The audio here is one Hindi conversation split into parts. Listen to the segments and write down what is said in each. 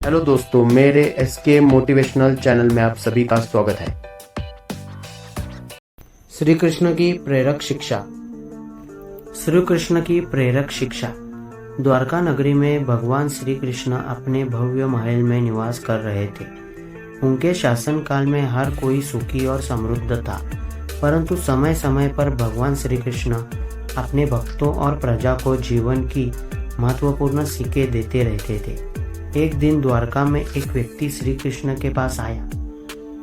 हेलो दोस्तों, मेरे एसके मोटिवेशनल चैनल में आप सभी का स्वागत है। श्री कृष्ण की प्रेरक शिक्षा। श्री कृष्ण की प्रेरक शिक्षा। द्वारका नगरी में भगवान श्री कृष्ण अपने भव्य महल में निवास कर रहे थे। उनके शासन काल में हर कोई सुखी और समृद्ध था, परंतु समय समय पर भगवान श्री कृष्ण अपने भक्तों और प्रजा को जीवन की महत्वपूर्ण सीखें देते रहते थे। एक दिन द्वारका में एक व्यक्ति श्री कृष्ण के पास आया।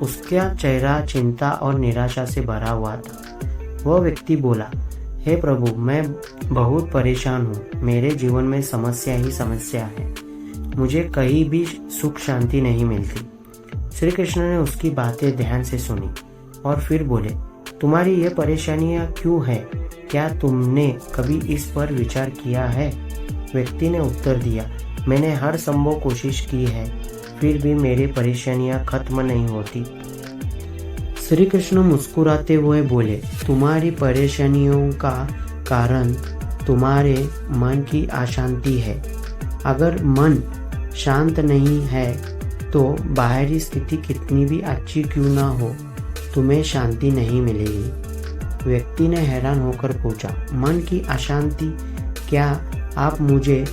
उसका चेहरा चिंता और निराशा से भरा हुआ था। वह व्यक्ति बोला, हे प्रभु, मैं बहुत परेशान हूँ। मेरे जीवन में समस्या ही समस्या है। मुझे कहीं भी सुख शांति नहीं मिलती। श्री कृष्ण ने उसकी बातें ध्यान से सुनी और फिर बोले, तुम्हारी ये परेशानियाँ क्यों है? क्या तुमने कभी इस पर विचार किया है? व्यक्ति ने उत्तर दिया, मैंने हर संभव कोशिश की है, फिर भी मेरी परेशानियां खत्म नहीं होती। श्री कृष्ण मुस्कुराते हुए बोले, तुम्हारी परेशानियों का कारण तुम्हारे मन की अशांति है। अगर मन शांत नहीं है तो बाहरी स्थिति कितनी भी अच्छी क्यों ना हो, तुम्हें शांति नहीं मिलेगी। व्यक्ति ने हैरान होकर पूछा, मन की अशांति? क्या आप मुझे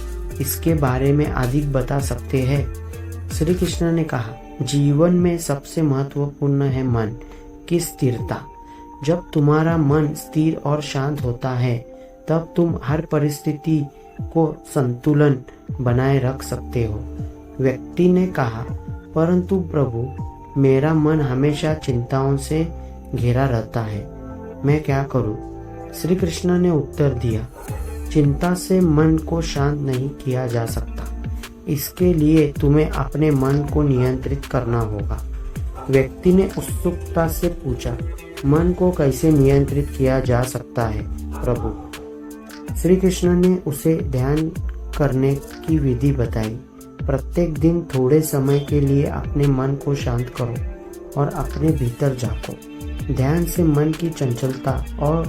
इसके बारे में अधिक बता सकते हैं? श्री कृष्ण ने कहा, जीवन में सबसे महत्वपूर्ण है मन की स्थिरता। जब तुम्हारा मन स्थिर और शांत होता है, तब तुम हर परिस्थिति को संतुलन बनाए रख सकते हो। व्यक्ति ने कहा, परंतु प्रभु, मेरा मन हमेशा चिंताओं से घिरा रहता है, मैं क्या करूं? श्री कृष्ण ने उत्तर दिया, चिंता से मन को शांत नहीं किया जा सकता। इसके लिए तुम्हें अपने मन को नियंत्रित करना होगा। व्यक्ति ने उत्सुकता से पूछा, मन को कैसे नियंत्रित किया जा सकता है प्रभु? श्री कृष्ण ने उसे ध्यान करने की विधि बताई। प्रत्येक दिन थोड़े समय के लिए अपने मन को शांत करो और अपने भीतर झांको। ध्यान से मन की चंचलता और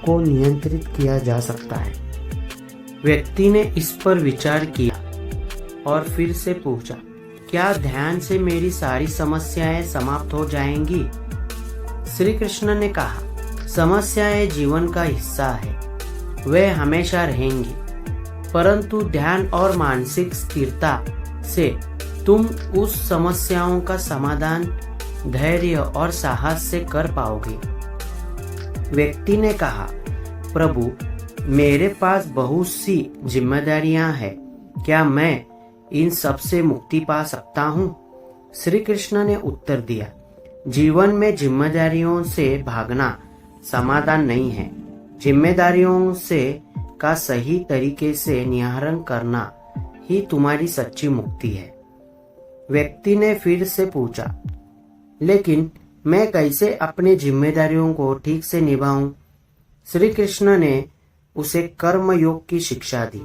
को नियंत्रित किया जा सकता है। व्यक्ति ने इस पर विचार किया और फिर से पूछा, क्या ध्यान से मेरी सारी समस्याएं समाप्त हो जाएंगी? श्री कृष्ण ने कहा, समस्याएं जीवन का हिस्सा है, वे हमेशा रहेंगी, परंतु ध्यान और मानसिक स्थिरता से तुम उस समस्याओं का समाधान धैर्य और साहस से कर पाओगे। व्यक्ति ने कहा, प्रभु, मेरे पास बहुत सी जिम्मेदारियां हैं, क्या मैं इन सब से मुक्ति पा सकता हूँ? श्री कृष्ण ने उत्तर दिया, जीवन में जिम्मेदारियों से भागना समाधान नहीं है। जिम्मेदारियों से का सही तरीके से निवारण करना ही तुम्हारी सच्ची मुक्ति है। व्यक्ति ने फिर से पूछा, लेकिन मैं कैसे अपनी जिम्मेदारियों को ठीक से निभाऊं? श्री कृष्ण ने उसे कर्म योग की शिक्षा दी।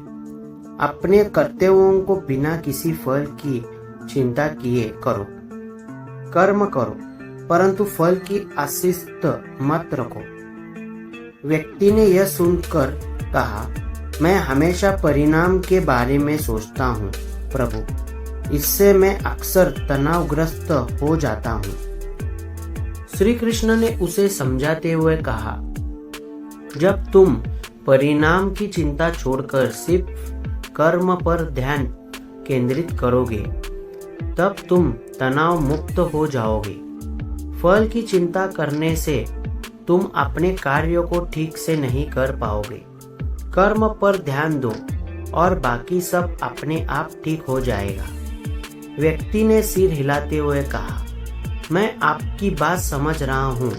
अपने कर्तव्यों को बिना किसी फल की चिंता किए करो। कर्म करो, परंतु फल की आशिष्ट मत रखो। व्यक्ति ने यह सुनकर कहा, मैं हमेशा परिणाम के बारे में सोचता हूँ प्रभु, इससे मैं अक्सर तनावग्रस्त हो जाता हूँ। श्री कृष्ण ने उसे समझाते हुए कहा, जब तुम परिणाम की चिंता छोड़कर सिर्फ कर्म पर ध्यान केंद्रित करोगे, तब तुम तनाव मुक्त हो जाओगे। फल की चिंता करने से तुम अपने कार्यों को ठीक से नहीं कर पाओगे। कर्म पर ध्यान दो और बाकी सब अपने आप ठीक हो जाएगा। व्यक्ति ने सिर हिलाते हुए कहा, मैं आपकी बात समझ रहा हूँ,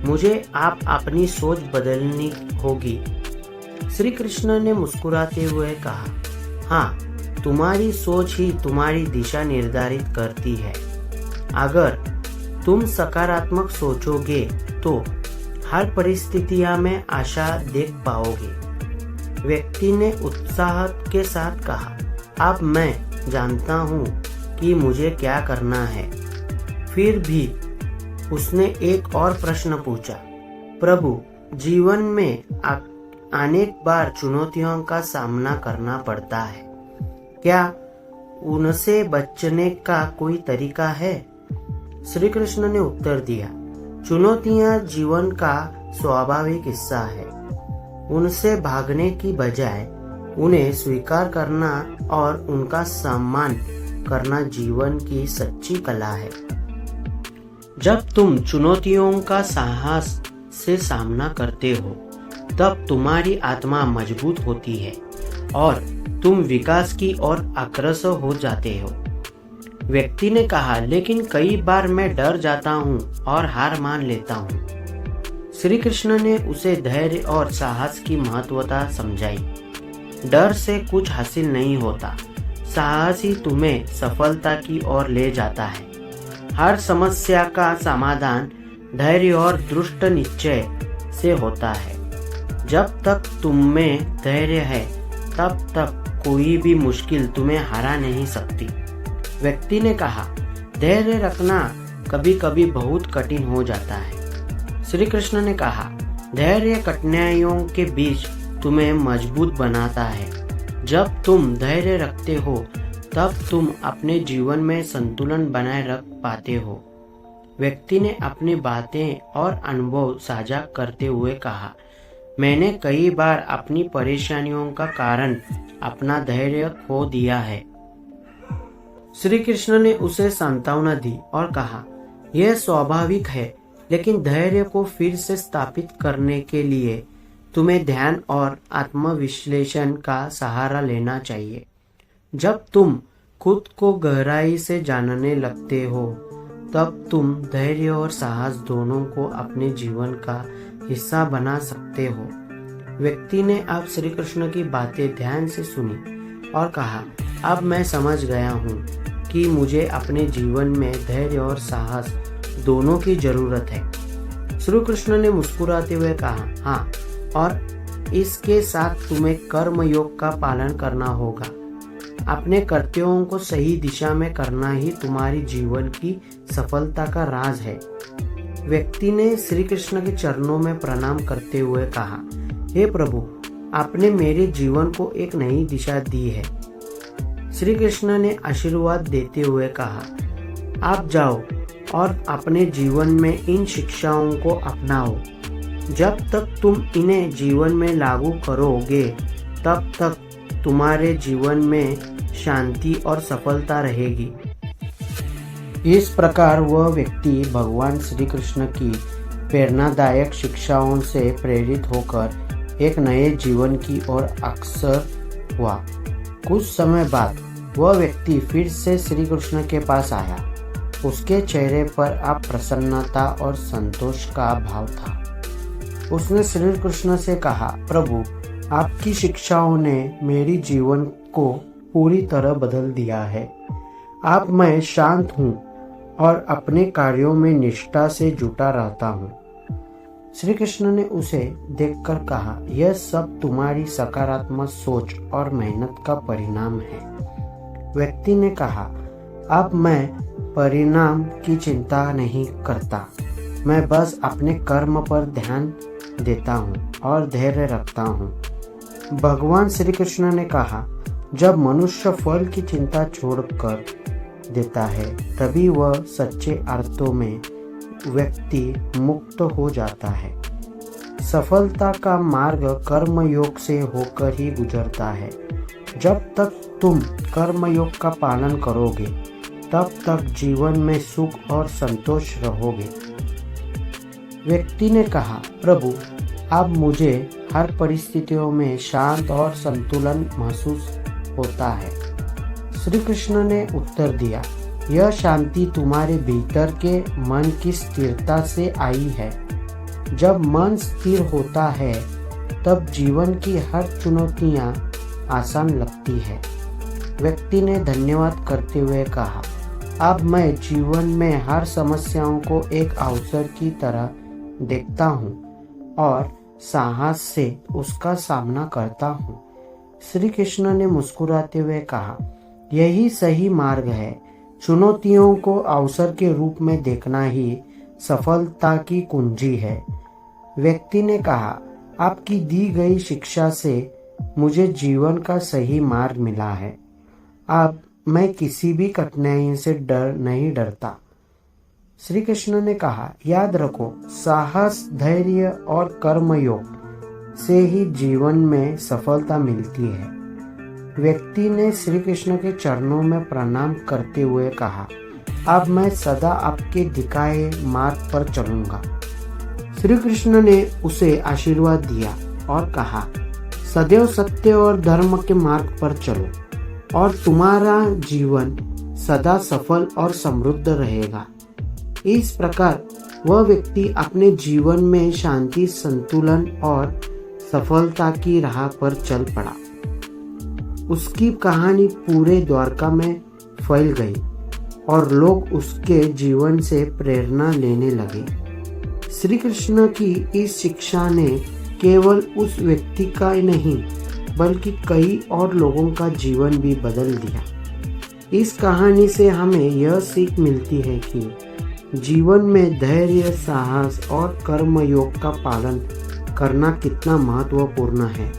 मुझे आप अपनी सोच बदलनी होगी। श्री कृष्ण ने मुस्कुराते हुए कहा, हाँ, तुम्हारी सोच ही तुम्हारी दिशा निर्धारित करती है। अगर तुम सकारात्मक सोचोगे तो हर परिस्थितियां में आशा देख पाओगे। व्यक्ति ने उत्साह के साथ कहा, अब मैं जानता हूँ कि मुझे क्या करना है। फिर भी उसने एक और प्रश्न पूछा, प्रभु, जीवन में अनेक बार चुनौतियों का सामना करना पड़ता है, क्या उनसे बचने का कोई तरीका है? श्री कृष्ण ने उत्तर दिया, चुनौतियां जीवन का स्वाभाविक हिस्सा है। उनसे भागने की बजाय उन्हें स्वीकार करना और उनका सम्मान करना जीवन की सच्ची कला है। जब तुम चुनौतियों का साहस से सामना करते हो, तब तुम्हारी आत्मा मजबूत होती है और तुम विकास की ओर अग्रसर हो जाते हो। व्यक्ति ने कहा, लेकिन कई बार मैं डर जाता हूँ और हार मान लेता हूँ। श्री कृष्ण ने उसे धैर्य और साहस की महत्वता समझाई। डर से कुछ हासिल नहीं होता, साहस ही तुम्हें सफलता की ओर ले जाता है। हर समस्या का समाधान धैर्य और दृढ़ निश्चय से होता है। जब तक तुम में धैर्य है, तब तक कोई भी मुश्किल तुम्हें हरा नहीं सकती। व्यक्ति ने कहा, धैर्य रखना कभी कभी बहुत कठिन हो जाता है। श्री कृष्ण ने कहा, धैर्य कठिनाइयों के बीच तुम्हें मजबूत बनाता है। जब तुम धैर्य रखते हो, तब तुम अपने जीवन में संतुलन बनाए रख पाते हो। व्यक्ति ने अपनी बातें और अनुभव साझा करते हुए कहा, मैंने कई बार अपनी परेशानियों का कारण अपना धैर्य खो दिया है। श्री कृष्ण ने उसे सांत्वना दी और कहा, यह स्वाभाविक है, लेकिन धैर्य को फिर से स्थापित करने के लिए तुम्हें ध्यान और आत्मविश्लेषण का सहारा लेना चाहिए। जब तुम खुद को गहराई से जानने लगते हो, तब तुम धैर्य और साहस दोनों को अपने जीवन का हिस्सा बना सकते हो। व्यक्ति ने अब श्री कृष्ण की बातें ध्यान से सुनी और कहा, अब मैं समझ गया हूँ कि मुझे अपने जीवन में धैर्य और साहस दोनों की जरूरत है। श्री कृष्ण ने मुस्कुराते हुए कहा, हाँ, और इसके साथ तुम्हें कर्म योग का पालन करना होगा। अपने कर्तव्यों को सही दिशा में करना ही तुम्हारी जीवन की सफलता का राज है। व्यक्ति ने श्री कृष्ण के चरणों में प्रणाम करते हुए कहा, हे प्रभु, आपने मेरे जीवन को एक नई दिशा दी है। श्री कृष्ण ने आशीर्वाद देते हुए कहा, आप जाओ और अपने जीवन में इन शिक्षाओं को अपनाओ। जब तक तुम इन्हें जीवन में लागू करोगे, तब तक तुम्हारे जीवन में शांति और सफलता रहेगी। इस प्रकार वह व्यक्ति भगवान श्री कृष्ण की प्रेरणादायक शिक्षाओं से प्रेरित होकर एक नए जीवन की ओर अग्रसर हुआ। कुछ समय बाद वह व्यक्ति फिर से श्री कृष्ण के पास आया। उसके चेहरे पर अब प्रसन्नता और संतोष का भाव था। उसने श्री कृष्ण से कहा, प्रभु, आपकी शिक्षाओं ने मेरी जीवन को पूरी तरह बदल दिया है। अब मैं शांत हूँ और अपने कार्यों में निष्ठा से जुटा रहता हूँ। श्री कृष्ण ने उसे देखकर कहा, यह सब तुम्हारी सकारात्मक सोच और मेहनत का परिणाम है। व्यक्ति ने कहा, अब मैं परिणाम की चिंता नहीं करता। मैं बस अपने कर्म पर ध्यान देता हूँ और धैर्य रखता हूँ। भगवान श्री कृष्ण ने कहा, जब मनुष्य फल की चिंता छोड़कर देता है, तभी वह सच्चे अर्थों में व्यक्ति मुक्त हो जाता है। सफलता का मार्ग कर्म योग से होकर ही गुजरता है। जब तक तुम कर्म योग का पालन करोगे, तब तक जीवन में सुख और संतोष रहोगे। व्यक्ति ने कहा, प्रभु, अब मुझे हर परिस्थितियों में शांत और संतुलन महसूस होता है। श्री कृष्ण ने उत्तर दिया, यह शांति तुम्हारे भीतर के मन की स्थिरता से आई है। जब मन स्थिर होता है, तब जीवन की हर चुनौतियां आसान लगती है। व्यक्ति ने धन्यवाद करते हुए कहा, अब मैं जीवन में हर समस्याओं को एक अवसर की तरह देखता हूँ और साहस से उसका सामना करता हूँ। श्री कृष्ण ने मुस्कुराते हुए कहा, यही सही मार्ग है। चुनौतियों को अवसर के रूप में देखना ही सफलता की कुंजी है। व्यक्ति ने कहा, आपकी दी गई शिक्षा से मुझे जीवन का सही मार्ग मिला है। अब मैं किसी भी कठिनाई से नहीं डरता। श्री कृष्ण ने कहा, याद रखो, साहस, धैर्य और कर्मयोग से ही जीवन में सफलता मिलती है। व्यक्ति ने श्री कृष्ण के चरणों में प्रणाम करते हुए कहा, अब मैं सदा आपके दिखाए मार्ग पर चलूंगा। श्री कृष्ण ने उसे आशीर्वाद दिया और कहा, सदैव सत्य और धर्म के मार्ग पर चलो और तुम्हारा जीवन सदा सफल और समृद्ध रहेगा। इस प्रकार वह व्यक्ति अपने जीवन में शांति, संतुलन और सफलता की राह पर चल पड़ा। उसकी कहानी पूरे द्वारका में फैल गई और लोग उसके जीवन से प्रेरणा लेने लगे। श्री कृष्ण की इस शिक्षा ने केवल उस व्यक्ति का ही नहीं बल्कि कई और लोगों का जीवन भी बदल दिया। इस कहानी से हमें यह सीख मिलती है कि जीवन में धैर्य, साहस और कर्मयोग का पालन करना कितना महत्वपूर्ण है।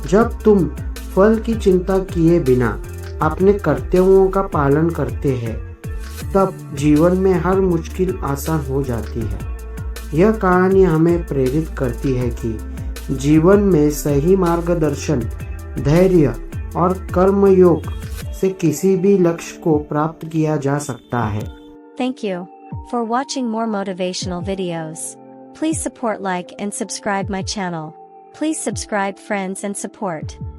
जब तुम फल की चिंता किए बिना अपने कर्तव्यों का पालन करते हैं, तब जीवन में हर मुश्किल आसान हो जाती है। यह कहानी हमें प्रेरित करती है कि जीवन में सही मार्गदर्शन, धैर्य और कर्मयोग से किसी भी लक्ष्य को प्राप्त किया जा सकता है। Thank you for watching more motivational videos. Please support, like and subscribe my channel. Please subscribe, friends, and support.